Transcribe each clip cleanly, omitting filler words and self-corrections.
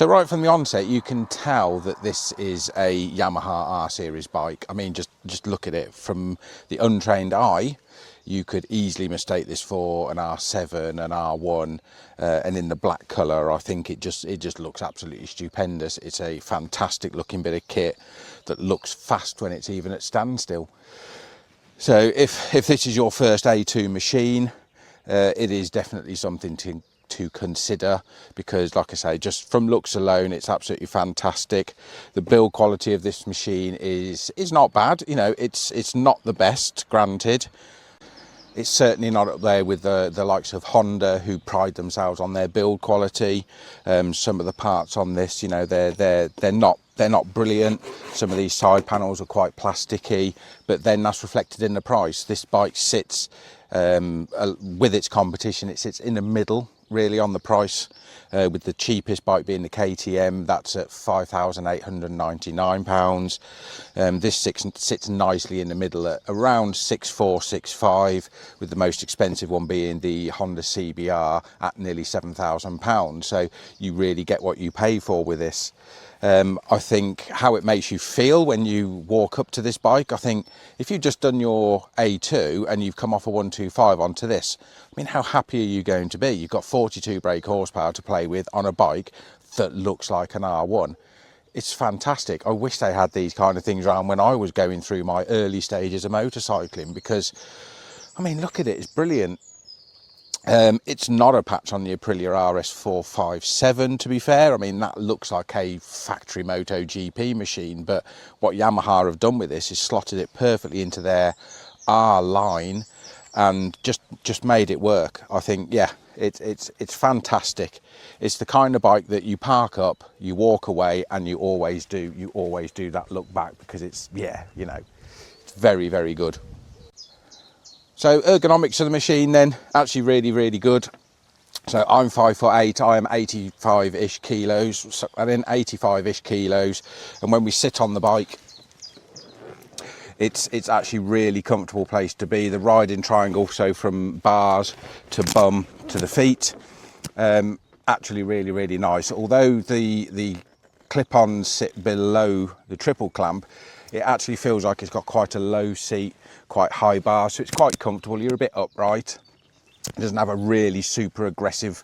So right from the onset, you can tell that this is a Yamaha R series bike. I mean, just look at it. From the untrained eye, you could easily mistake this for an R7, an R1, and in the black colour, I think it just looks absolutely stupendous. It's a fantastic looking bit of kit that looks fast when it's even at standstill. So if this is your first A2 machine, it is definitely something to consider, because like I say, just from looks alone, it's absolutely fantastic. The build quality of this machine is not bad. You know, it's not the best, granted. It's certainly not up there with the likes of Honda, who pride themselves on their build quality. Some of the parts on this, you know, they're not brilliant. Some of these side panels are quite plasticky, but then that's reflected in the price. This bike sits with its competition, it sits in the middle really on the price, with the cheapest bike being the KTM. That's at £5,899. This sits nicely in the middle at around 6,400, 6,500, with the most expensive one being the Honda CBR at nearly £7,000. So you really get what you pay for with this. I think how it makes you feel when you walk up to this bike, I think if you've just done your A2 and you've come off a 125 onto this, I mean, how happy are you going to be? You've got 42 brake horsepower to play with on a bike that looks like an R1. It's fantastic. I wish they had these kind of things around when I was going through my early stages of motorcycling, because, I mean, look at it, it's brilliant. It's not a patch on the Aprilia RS457, to be fair. I mean, that looks like a factory MotoGP machine, but what Yamaha have done with this is slotted it perfectly into their R line and just made it work. I think, yeah, it's fantastic. It's the kind of bike that you park up, you walk away, and you always do that look back, because it's, yeah, you know, it's very, very good. So ergonomics of the machine then, actually really good. So I'm 5'8", I am 85-ish kilos, and then 85-ish kilos. And when we sit on the bike, it's actually really comfortable place to be. The riding triangle, so from bars to bum to the feet, actually really nice. Although the clip-ons sit below the triple clamp, it actually feels like it's got quite a low seat, quite high bar, so it's quite comfortable. You're a bit upright. It doesn't have a really super aggressive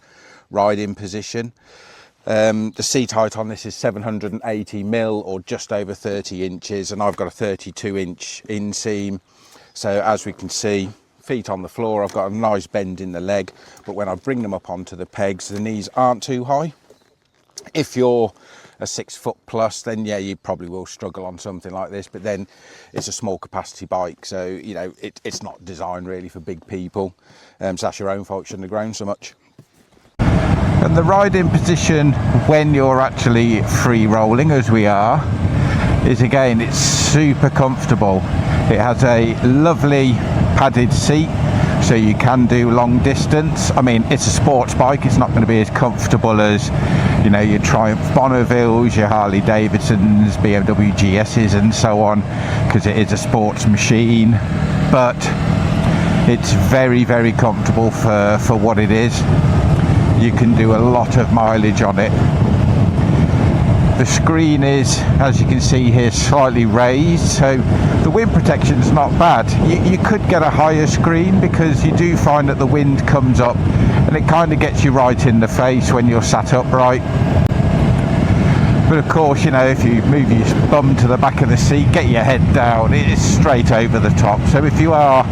riding position. The seat height on this is 780mm, or just over 30 inches, and I've got a 32-inch inseam. So as we can see, feet on the floor, I've got a nice bend in the leg, but when I bring them up onto the pegs, the knees aren't too high. If you're a 6 foot plus, then yeah, you probably will struggle on something like this, but then it's a small capacity bike, so you know, it's not designed really for big people. So that's your own fault, shouldn't have grown so much. And the riding position when you're actually free rolling, as we are, is, again, it's super comfortable. It has a lovely padded seat, so you can do long distance. I mean, it's a sports bike, it's not going to be as comfortable as, you know, your Triumph Bonnevilles, your Harley Davidsons, BMW GS's and so on, because it is a sports machine, but it's very comfortable for what it is. You can do a lot of mileage on it. The screen is, as you can see here, slightly raised, so the wind protection is not bad. You could get a higher screen, because you do find that the wind comes up and it kind of gets you right in the face when you're sat upright. But of course, you know, if you move your bum to the back of the seat, get your head down, it is straight over the top. So if you are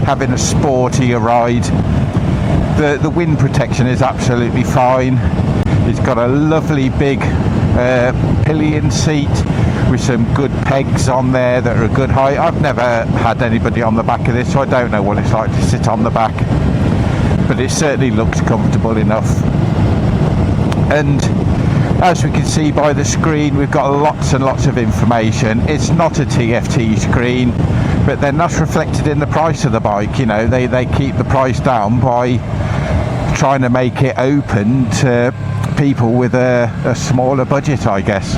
having a sportier ride, the wind protection is absolutely fine. It's got a lovely big pillion seat with some good pegs on there that are a good height. I've never had anybody on the back of this, so I don't know what it's like to sit on the back, but it certainly looks comfortable enough. And as we can see by the screen, we've got lots and lots of information. It's not a TFT screen, but then that's reflected in the price of the bike. You know, they keep the price down by trying to make it open to people with a smaller budget, I guess.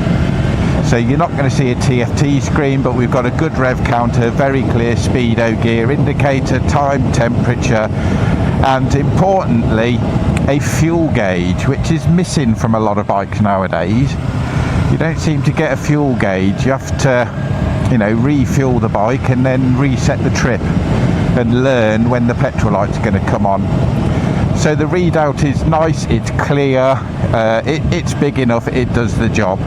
So you're not going to see a TFT screen, but we've got a good rev counter, very clear speedo gear indicator, time, temperature, and importantly, a fuel gauge, which is missing from a lot of bikes nowadays. You don't seem to get a fuel gauge. You have to, you know, refuel the bike and then reset the trip and learn when the petrol light's going to come on. So the readout is nice, it's clear, it's big enough, it does the job.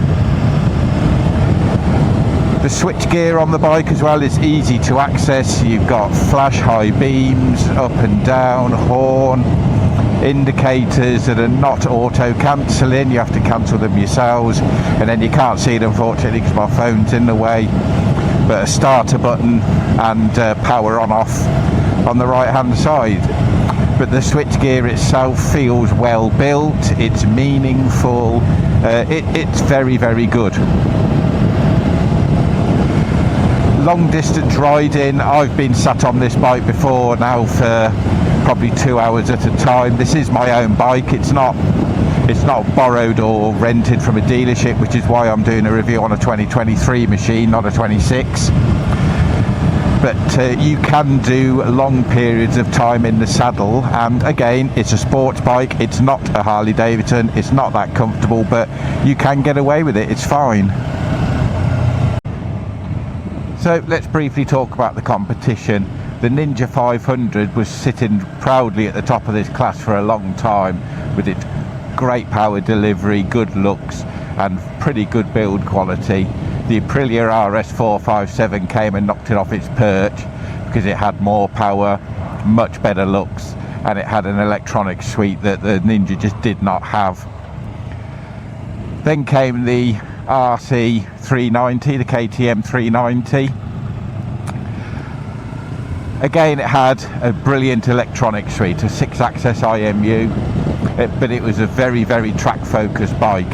The switch gear on the bike as well is easy to access. You've got flash high beams, up and down, horn, indicators that are not auto cancelling. You have to cancel them yourselves, and then you can't see it unfortunately because my phone's in the way. But a starter button and power on off on the right hand side. But the switch gear itself feels well built, it's meaningful, it's very, very good. Long distance riding, I've been sat on this bike before now for probably 2 hours at a time. This is my own bike, it's not borrowed or rented from a dealership, which is why I'm doing a review on a 2023 machine, not a 26. But you can do long periods of time in the saddle, and again, it's a sports bike, it's not a Harley Davidson, it's not that comfortable, but you can get away with it, it's fine. So let's briefly talk about the competition. The Ninja 500 was sitting proudly at the top of this class for a long time with its great power delivery, good looks and pretty good build quality. The Aprilia RS-457 came and knocked it off its perch because it had more power, much better looks, and it had an electronic suite that the Ninja just did not have. Then came the RC390, the KTM 390. Again, it had a brilliant electronic suite, a 6-axis IMU, but it was a very, very track-focused bike.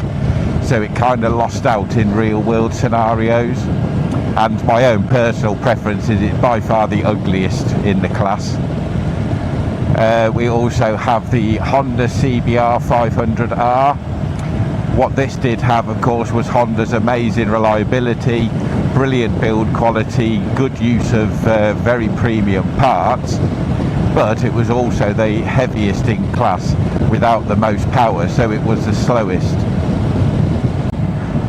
So it kind of lost out in real world scenarios, and my own personal preference is it's by far the ugliest in the class. We also have the Honda CBR 500R. What this did have, of course, was Honda's amazing reliability, brilliant build quality, good use of very premium parts, but it was also the heaviest in class without the most power, so it was the slowest.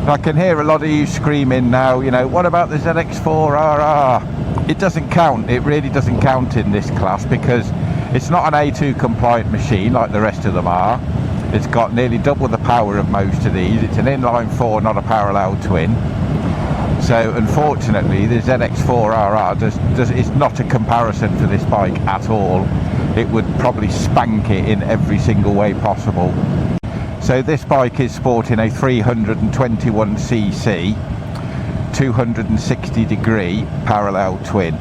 I can hear a lot of you screaming now, you know, what about the ZX4RR? It doesn't count, it really doesn't count in this class because it's not an A2 compliant machine like the rest of them are. It's got nearly double the power of most of these. It's an inline 4, not a parallel twin. So unfortunately the ZX4RR is not a comparison for this bike at all. It would probably spank it in every single way possible. So this bike is sporting a 321cc, 260 degree parallel twin.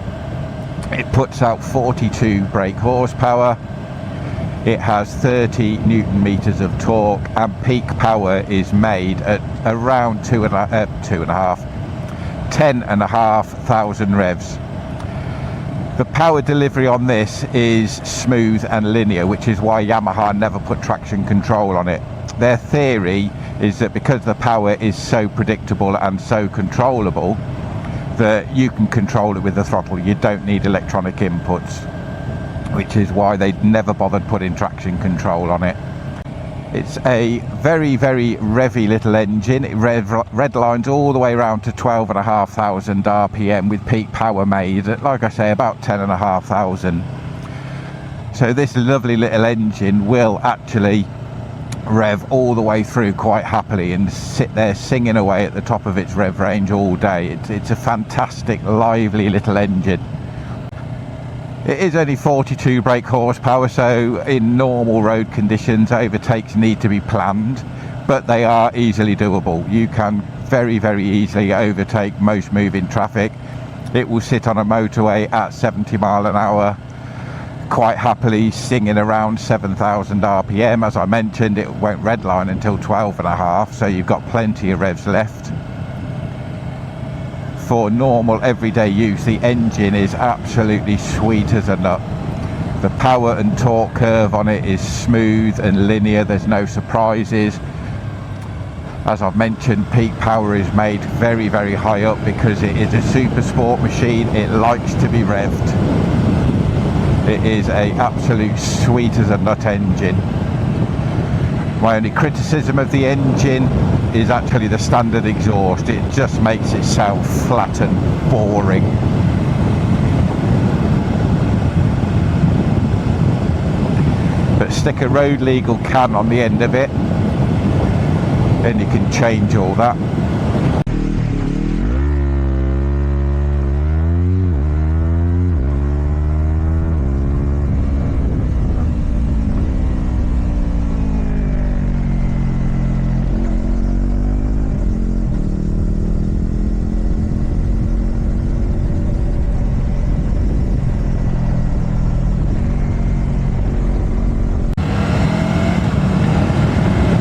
It puts out 42 brake horsepower. It has 30 Newton meters of torque, and peak power is made at around 10,500 revs. The power delivery on this is smooth and linear, which is why Yamaha never put traction control on it. Their theory is that because the power is so predictable and so controllable that you can control it with the throttle, you don't need electronic inputs, which is why they never bothered putting traction control on it. It's a very, very revvy little engine. It redlines all the way around to 12,500 RPM with peak power made at, like I say, about 10,500. So this lovely little engine will actually rev all the way through quite happily and sit there singing away at the top of its rev range all day. It's a fantastic, lively little engine. It is only 42 brake horsepower, so in normal road conditions overtakes need to be planned, but they are easily doable. You can very, very easily overtake most moving traffic. It will sit on a motorway at 70 mile an hour quite happily, singing around 7,000 RPM. As I mentioned, it won't redline until 12.5, so you've got plenty of revs left. For normal everyday use, the engine is absolutely sweet as a nut. The power and torque curve on it is smooth and linear, there's no surprises. As I've mentioned, peak power is made very, very high up because it is a super sport machine. It likes to be revved. It is a absolute sweet as a nut engine. My only criticism of the engine is actually the standard exhaust. It just makes it sound flat and boring. But stick a road legal can on the end of it and you can change all that.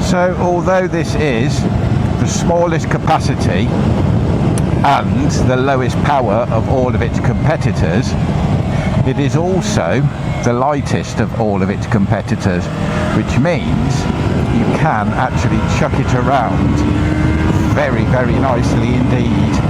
So although this is the smallest capacity and the lowest power of all of its competitors, it is also the lightest of all of its competitors, which means you can actually chuck it around very, very nicely indeed.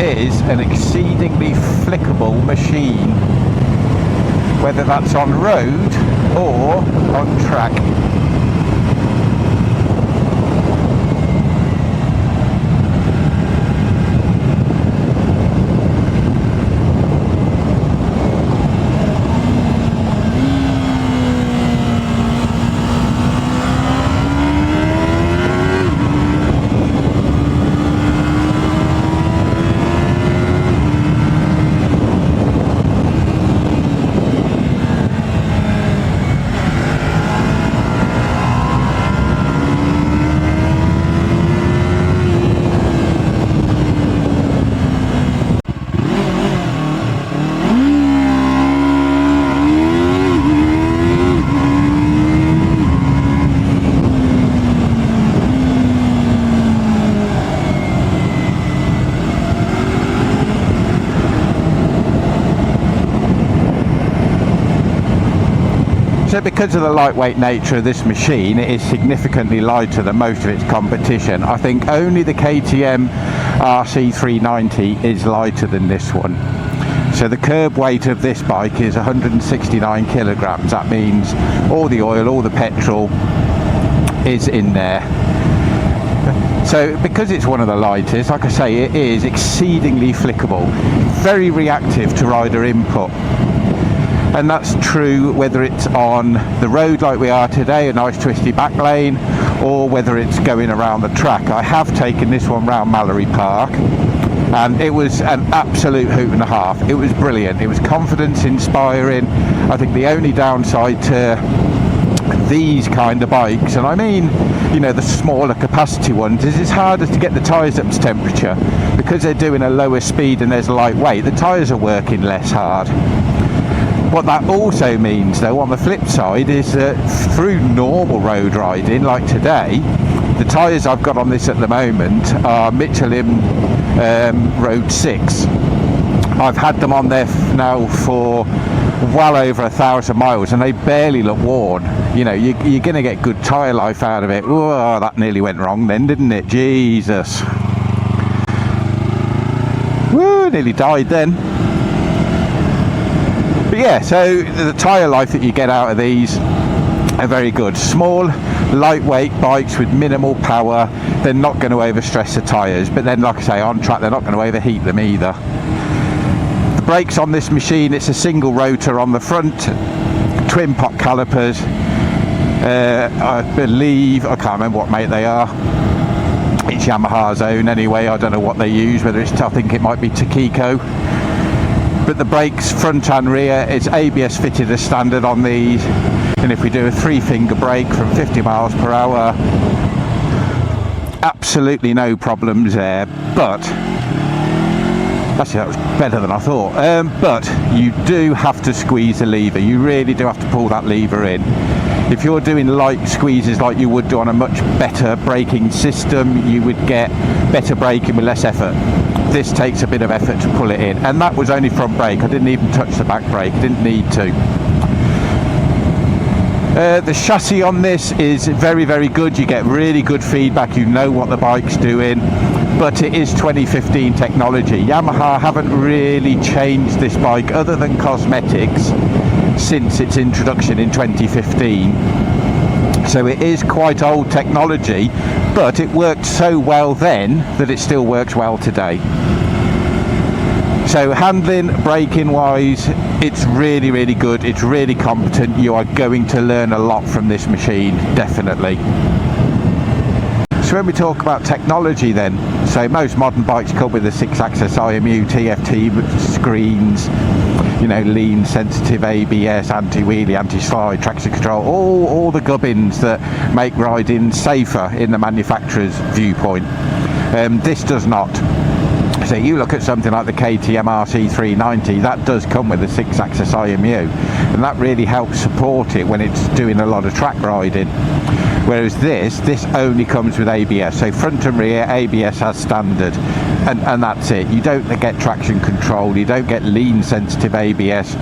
Is an exceedingly flickable machine, whether that's on road or on track. So because of the lightweight nature of this machine, it is significantly lighter than most of its competition. I think only the KTM RC390 is lighter than this one. So the curb weight of this bike is 169 kilograms. That means all the oil, all the petrol is in there. So because it's one of the lightest, like I say, it is exceedingly flickable, very reactive to rider input. And that's true whether it's on the road like we are today, a nice twisty back lane, or whether it's going around the track. I have taken this one round Mallory Park and it was an absolute hoot and a half. It was brilliant. It was confidence inspiring. I think the only downside to these kind of bikes, and I mean, you know, the smaller capacity ones, is it's harder to get the tyres up to temperature because they're doing a lower speed and there's lightweight. The tyres are working less hard. What that also means, though, on the flip side, is that through normal road riding, like today, the tyres I've got on this at the moment are Michelin Road 6. I've had them on there now for well over 1,000 miles and they barely look worn. You know, you're going to get good tyre life out of it. Whoa, that nearly went wrong then, didn't it? Jesus. Woo, nearly died then. But yeah, so the tyre life that you get out of these are very good. Small, lightweight bikes with minimal power. They're not going to overstress the tyres, but then, like I say, on track they're not going to overheat them either. The brakes on this machine, it's a single rotor on the front, twin pot calipers. I believe, I can't remember what make they are. It's Yamaha's own anyway. I don't know what they use, whether it's, I think it might be Takiko. But the brakes front and rear, it's ABS fitted as standard on these, and if we do a 3-finger brake from 50 miles per hour, absolutely no problems there. But actually that was better than I thought. But you do have to squeeze the lever. You really do have to pull that lever in. If you're doing light squeezes like you would do on a much better braking system, you would get better braking with less effort. this takes a bit of effort to pull it in, and that was only front brake. I didn't even touch the back brake, didn't need to. The chassis on this is very, very good. You get really good feedback, you know what the bike's doing, but it is 2015 technology. Yamaha haven't really changed this bike other than cosmetics since its introduction in 2015. So it is quite old technology, but it worked so well then that it still works well today. So handling, braking wise, it's really, really good. It's really competent. You are going to learn a lot from this machine, definitely. So when we talk about technology then, so most modern bikes come with a 6-axis IMU, TFT screens, you know, lean sensitive ABS, anti-wheelie, anti-slide, traction control, all the gubbins that make riding safer in the manufacturer's viewpoint. This does not. So you look at something like the KTM RC390, that does come with a 6-axis IMU, and that really helps support it when it's doing a lot of track riding. Whereas this only comes with ABS, so front and rear ABS as standard, and that's it. You don't get traction control, you don't get lean sensitive ABS,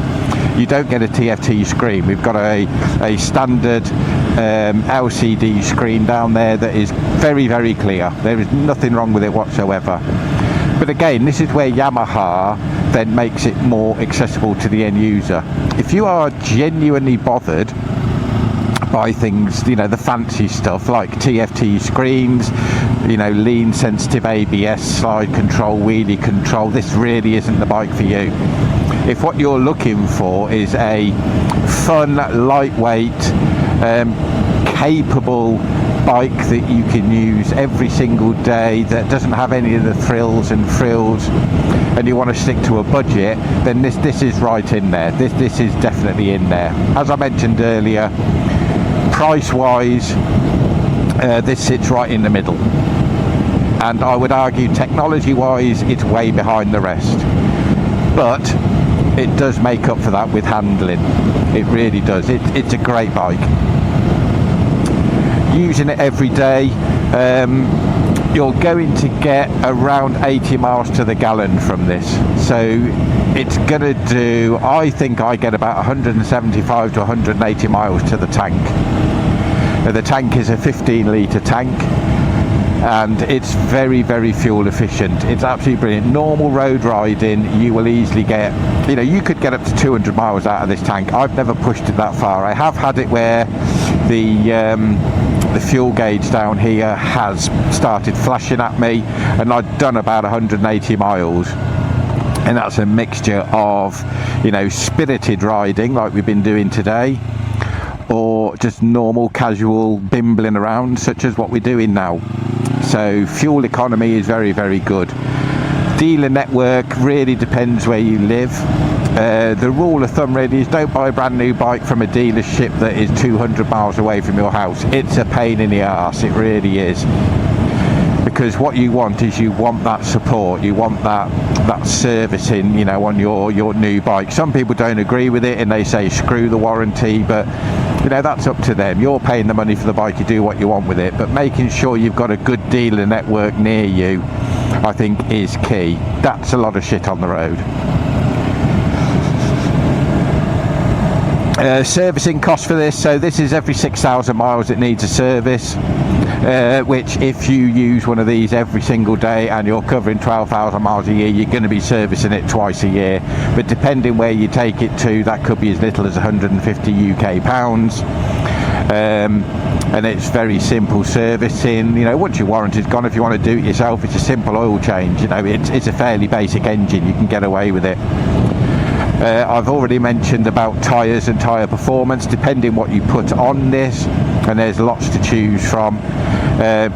you don't get a TFT screen. We've got a standard LCD screen down there that is very, very clear. There is nothing wrong with it whatsoever. But again, this is where Yamaha then makes it more accessible to the end user. If you are genuinely bothered by things, you know, the fancy stuff like TFT screens, you know, lean sensitive ABS, slide control, wheelie control, this really isn't the bike for you. If what you're looking for is a fun, lightweight, capable bike that you can use every single day, that doesn't have any of the thrills and frills, and you want to stick to a budget, then this is right in there. This is definitely in there. As I mentioned earlier, price wise, this sits right in the middle, and I would argue technology wise it's way behind the rest, but it does make up for that with handling. It really does. It's a great bike. Using it every day, you're going to get around 80 miles to the gallon from this, so it's gonna do, I think I get about 175 to 180 miles to the tank. The tank is a 15-litre tank, and it's very, very fuel efficient. It's absolutely brilliant. Normal road riding, you will easily get, you know, you could get up to 200 miles out of this tank. I've never pushed it that far. I have had it where the fuel gauge down here has started flashing at me, and I've done about 180 miles. And that's a mixture of, you know, spirited riding like we've been doing today, or just normal casual bimbling around such as what we're doing now. So fuel economy is very, very good. Dealer network really depends where you live. The rule of thumb really is don't buy a brand new bike from a dealership that is 200 miles away from your house. It's a pain in the arse, it really is. Because what you want is, you want that support, you want that servicing, you know, on your new bike. Some people don't agree with it and they say screw the warranty, but you know, that's up to them. You're paying the money for the bike, you do what you want with it, but making sure you've got a good dealer network near you, I think, is key. That's a lot of shit on the road. Servicing cost for this, so this is every 6,000 miles it needs a service, which if you use one of these every single day and you're covering 12,000 miles a year, you're going to be servicing it twice a year. But depending where you take it to, that could be as little as 150 UK pounds. And it's very simple servicing. You know, once your warranty's gone, if you want to do it yourself, it's a simple oil change. You know, it's a fairly basic engine, you can get away with it. I've already mentioned about tyres and tyre performance, depending what you put on this, and there's lots to choose from.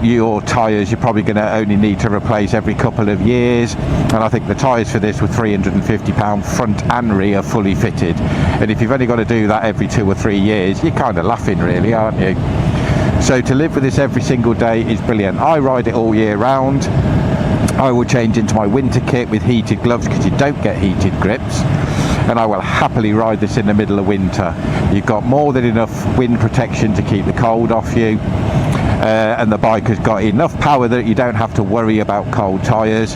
Your tyres you're probably going to only need to replace every couple of years, and I think the tyres for this were £350 front and rear fully fitted, and if you've only got to do that every 2 or 3 years, you're kind of laughing really, aren't you? So to live with this every single day is brilliant. I ride it all year round. I will change into my winter kit with heated gloves because you don't get heated grips, and I will happily ride this in the middle of winter. You've got more than enough wind protection to keep the cold off you, and the bike has got enough power that you don't have to worry about cold tyres.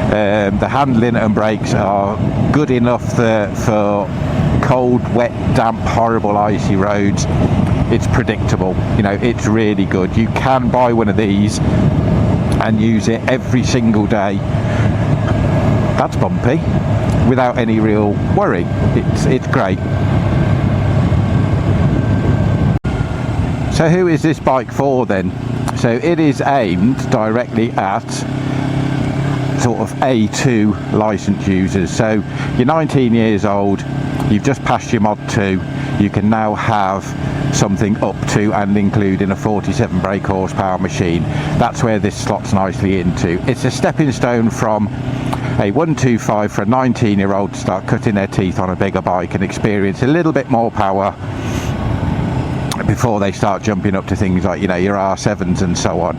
The handling and brakes are good enough for cold, wet, damp, horrible, icy roads. It's predictable, you know, it's really good. You can buy one of these and use it every single day. That's bumpy, without any real worry. It's great. So who is this bike for then? So it is aimed directly at sort of A2 license users. So you're 19 years old, you've just passed your mod 2, you can now have something up to and including a 47 brake horsepower machine. That's where this slots nicely into. It's a stepping stone from a 125 for a 19-year-old to start cutting their teeth on a bigger bike and experience a little bit more power before they start jumping up to things like, you know, your R7s and so on.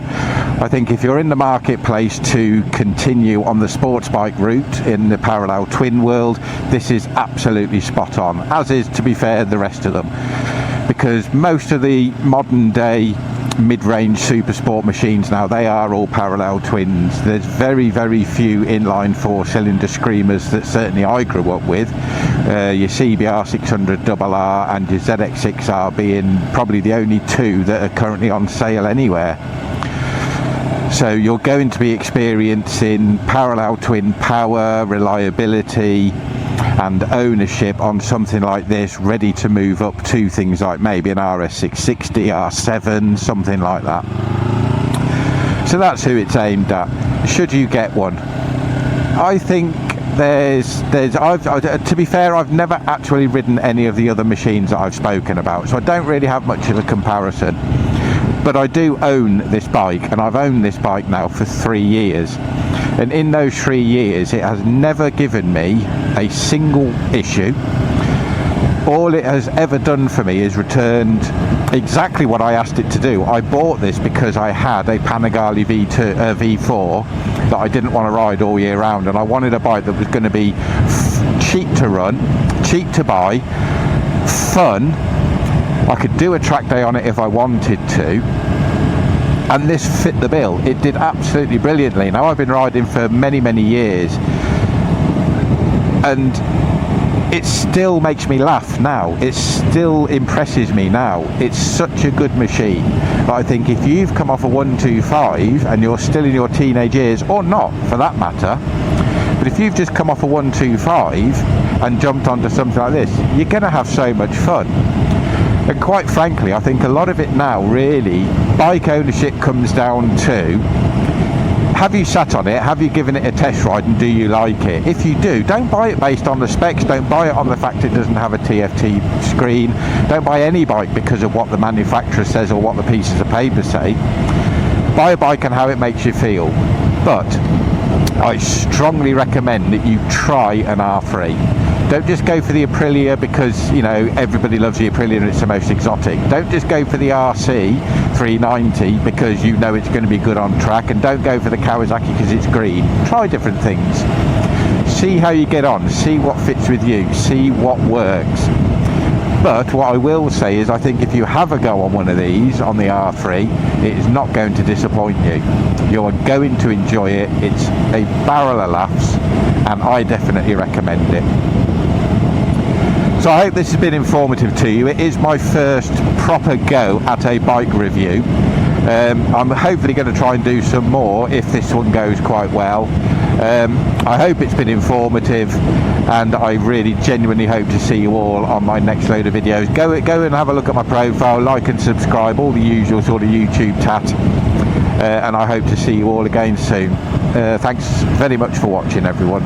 I think if you're in the marketplace to continue on the sports bike route in the parallel twin world, this is absolutely spot on, as is, to be fair, the rest of them, because most of the modern day mid-range super sport machines now, they are all parallel twins. There's very, very few inline 4-cylinder screamers that certainly I grew up with. Your CBR 600RR and your ZX6R being probably the only two that are currently on sale anywhere. So you're going to be experiencing parallel twin power, reliability and ownership on something like this, ready to move up to things like maybe an RS660, R7, something like that. So that's who it's aimed at, should you get one. I think to be fair, I've never actually ridden any of the other machines that I've spoken about, so I don't really have much of a comparison. But I do own this bike, and I've owned this bike now for 3 years. And in those 3 years, it has never given me a single issue. All it has ever done for me is returned exactly what I asked it to do. I bought this because I had a Panigale V4 that I didn't want to ride all year round, and I wanted a bike that was going to be cheap to run, cheap to buy, fun. I could do a track day on it if I wanted to, and this fit the bill. It did absolutely brilliantly. Now, I've been riding for many, many years, and it still makes me laugh now. It still impresses me now. It's such a good machine. But I think if you've come off a 125 and you're still in your teenage years, or not for that matter, but if you've just come off a 125 and jumped onto something like this, you're going to have so much fun. And quite frankly, I think a lot of it now, really, bike ownership comes down to, have you sat on it, have you given it a test ride, and do you like it? If you do, don't buy it based on the specs, don't buy it on the fact it doesn't have a TFT screen, don't buy any bike because of what the manufacturer says or what the pieces of paper say. Buy a bike and how it makes you feel. But I strongly recommend that you try an R3. Don't just go for the Aprilia because, you know, everybody loves the Aprilia and it's the most exotic. Don't just go for the RC 390 because you know it's going to be good on track, and don't go for the Kawasaki because it's green. Try different things. See how you get on. See what fits with you. See what works. But what I will say is, I think if you have a go on one of these, on the R3, it is not going to disappoint you. You are going to enjoy it. It's a barrel of laughs, and I definitely recommend it. So I hope this has been informative to you. It is my first proper go at a bike review. I'm hopefully going to try and do some more if this one goes quite well. I hope it's been informative, and I really genuinely hope to see you all on my next load of videos. Go and have a look at my profile, like and subscribe, all the usual sort of YouTube tat, and I hope to see you all again soon. Thanks very much for watching, everyone.